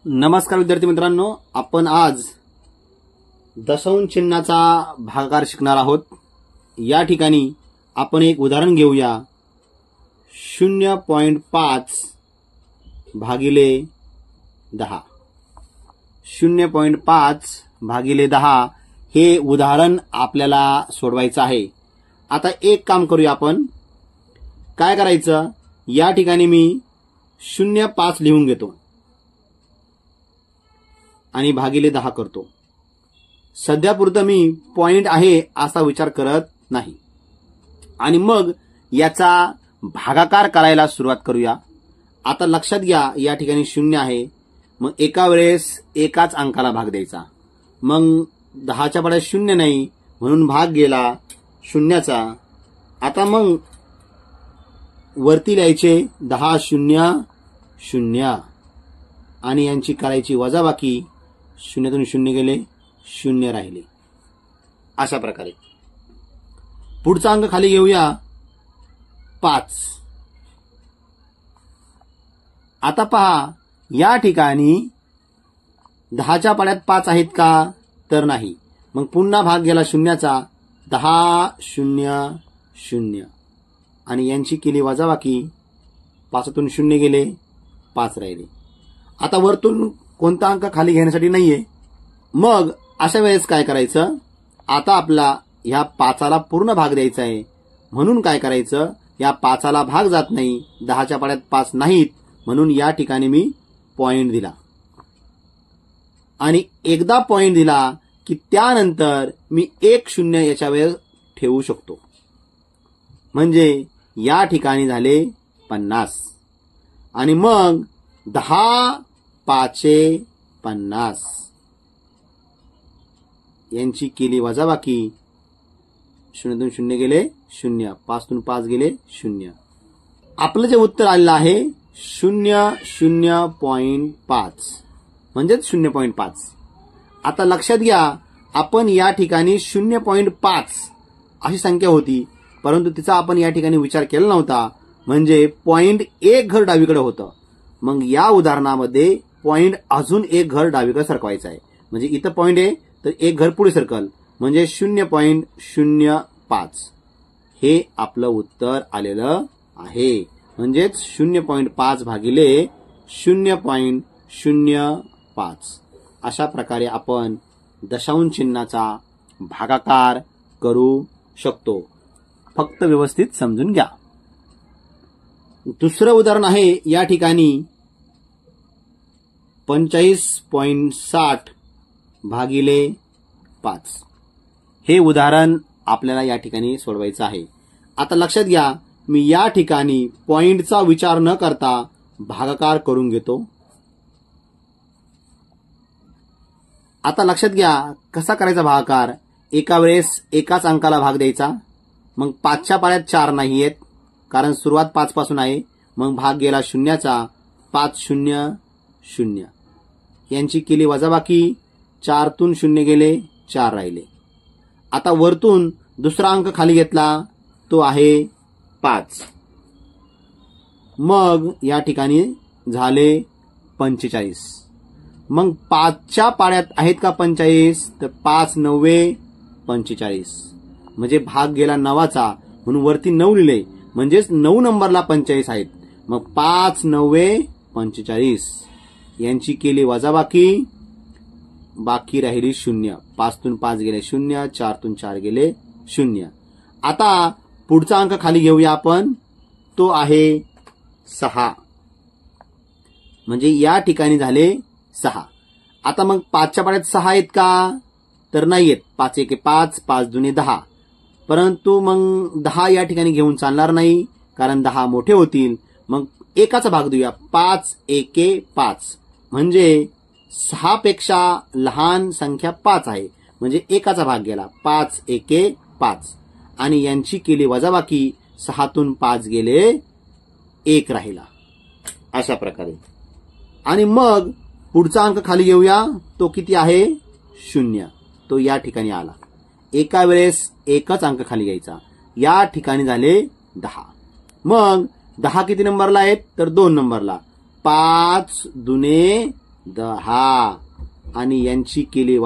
नमस्कार विद्यार्थी मित्रांनो, आपण आज दशांश चिन्हाचा भागाकार शिकणार आहोत। या ठिकाणी आपण एक उदाहरण घेऊया। 0.5 भागिले 10 0.5 भागिले 10 हे उदाहरण आपल्याला सोडवायचं आहे। आता एक काम करूया, आपण काय करायचं, या ठिकाणी मी 0.5 लिहून घेतो आणि भागिले 10 करतो। सध्यापुरतं मी पॉइंट आहे असा विचार करत नाही आणि मग याचा भागाकार करायला सुरुवात करूया। आता लक्षात घ्या, या ठिकाणी 0 आहे, मग एका वेळेस एकाच अंकाला भाग द्यायचा। मग 10च्या पाड्यात 0 नाही म्हणून भाग गेला 0चा। आता मग वरती लिहायचे 10 0 0 आणि यांची करायची वजाबाकी। 0तून 0 गेले, 0 राहिले। अशा प्रकारे पुढचा अंक खाली घेऊया 5। आता पहा, या ठिकाणी 10च्या पाड्यात 5 आहेत का, तर नाही। मग पुन्हा भाग गेला 0चा। 10 0 0 आणि यांची केली वजाबाकी। 5तून 0 गेले, 5 राहिले। आता वरतून कोणता अंक खाली घेण्यासाठी नाहीये, मग अशा वेळेस काय करायचं, आता आपला ह्या 5ला पूर्ण भाग द्यायचा आहे म्हणून काय करायचं, या 5ला भाग जात नाही, 10च्या पाड्यात 5 नाहीत म्हणून या ठिकाणी मी पॉइंट दिला। आणि एकदा पॉइंट दिला की त्यानंतर मी 1 0 याच्या वेळेस ठेवू शकतो, म्हणजे या ठिकाणी झाले 50 आणि मग 10 5 50 यांची केली वजाबाकी। 0तून 0 गेले 0, 5तून 5 गेले 0। आपलं जे उत्तर आलेलं आहे 0.5 म्हणजेच 0.5। आता लक्षात घ्या, आपण या ठिकाणी 0.5 अशी संख्या होती, परंतु तिचा आपण या ठिकाणी विचार केला नव्हता, म्हणजे पॉइंट एक घर डावीकडे होतं। मग या उदाहरणामध्ये पॉइंट अजून एक घर डावीकडे सरकवायचा आहे, म्हणजे इथं पॉइंट आहे तर एक घर पुढे सरकल, म्हणजे 0.05 हे आपलं उत्तर आलेलं आहे। म्हणजेच 0.5 भागिले 0.05 अशा प्रकारे आपण दशांश चिन्हाचा भागाकार करू शकतो। फक्त व्यवस्थित समजून घ्या। दुसरं उदाहरण आहे, या ठिकाणी 45.60 भागिले 5 हे उदाहरण आपल्याला या ठिकाणी सोडवायचं आहे। आता लक्षात घ्या, मी या ठिकाणी पॉइंटचा विचार न करता भागाकार करून घेतो। आता लक्षात घ्या, कसा करायचा भागाकार, एका वेळेस एकाच अंकाला भाग द्यायचा। मग 5च्या पाड्यात 4 नाहीयेत, कारण सुरुवात 5 पासून आहे, मग भाग गेला 0चा। 5 0 0 यांची केली वजाबाकी। 4तून 0 गेले, 4 राहिले। आता वरतून दुसरा अंक खाली घेतला, तो आहे 5। मग या ठिकाणी झाले 45। मग 5च्या पाड्यात आहेत का 45, तर 5 9 45, म्हणजे भाग गेला 9चा म्हणून वरती 9 लिहिले, म्हणजेच 9 नंबरला 45 आहेत। मग 5 9 45 यांची केली वजाबाकी, बाकी राहिली 0। 5तून 5 गेले 0, 4तून 4 गेले 0। आता पुढचा अंक खाली घेऊया आपण, तो आहे 6, म्हणजे या ठिकाणी झाले 6। आता मग 5च्या पाड्यात 6 आहेत का, तर नाही आहेत। 5 1 5, 5 2 10, परंतु मग 10 या ठिकाणी घेऊन चालणार नाही, कारण 10 मोठे होतील। मग एकाचा भाग देऊया, 5 1 5, म्हणजे 6 पेक्षा लहान संख्या 5 आहे, म्हणजे एकाचा भाग गेला। 5 1 5 आणि यांची केली वजाबाकी। 6तून 5 गेले, 1 राहिला। अशा प्रकारे आणि मग पुढचा अंक खाली घेऊया, तो किती आहे 0, तो या ठिकाणी आला। एका वेळेस एकच अंक खाली घ्यायचा, या ठिकाणी झाले 10। मग 10 किती नंबरला आहेत, तर 2 नंबरला। 5 दुने 10 आणि यांची केली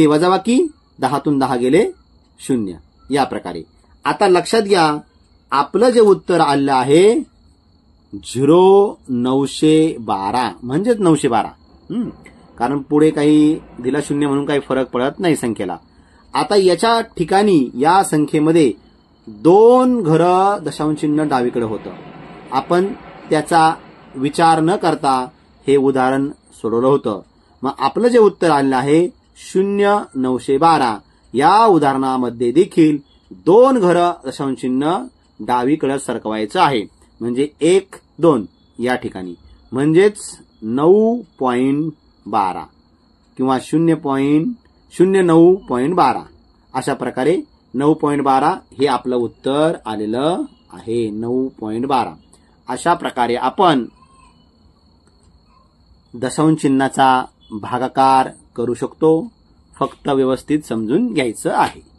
वजाबाकी 10तून 10 गेले 0 या प्रकारे. आता लक्षात घ्या आपलं जे उत्तर आलं आहे 912 म्हणजेच 912. कारण पुढे काही दिला 0 म्हणून काही फरक पडत नाही संख्येला. आता याच्या ठिकाणी या संख्येमध्ये 2 घरं दशांशचिन्ह डावीकडे होतं. आपण त्याचा विचार न करता हे उदाहरण सोडवलं होतं. मग आपलं जे उत्तर आलेलं आहे 0912 या उदाहरणामध्ये देखील 2 घरं दशांशचिन्ह डावीकडे सरकवायचं आहे. म्हणजे 1, 2 या ठिकाणी म्हणजेच 9.12 किंवा 0.09.12 अशा प्रकारे 9.12 हे आपलं उत्तर आलेलं आहे. 9.12 अशा प्रकारे आपण दशांशचिन्हाचा भागाकार करू शकतो. फक्त व्यवस्थित समजून घ्यायचं आहे.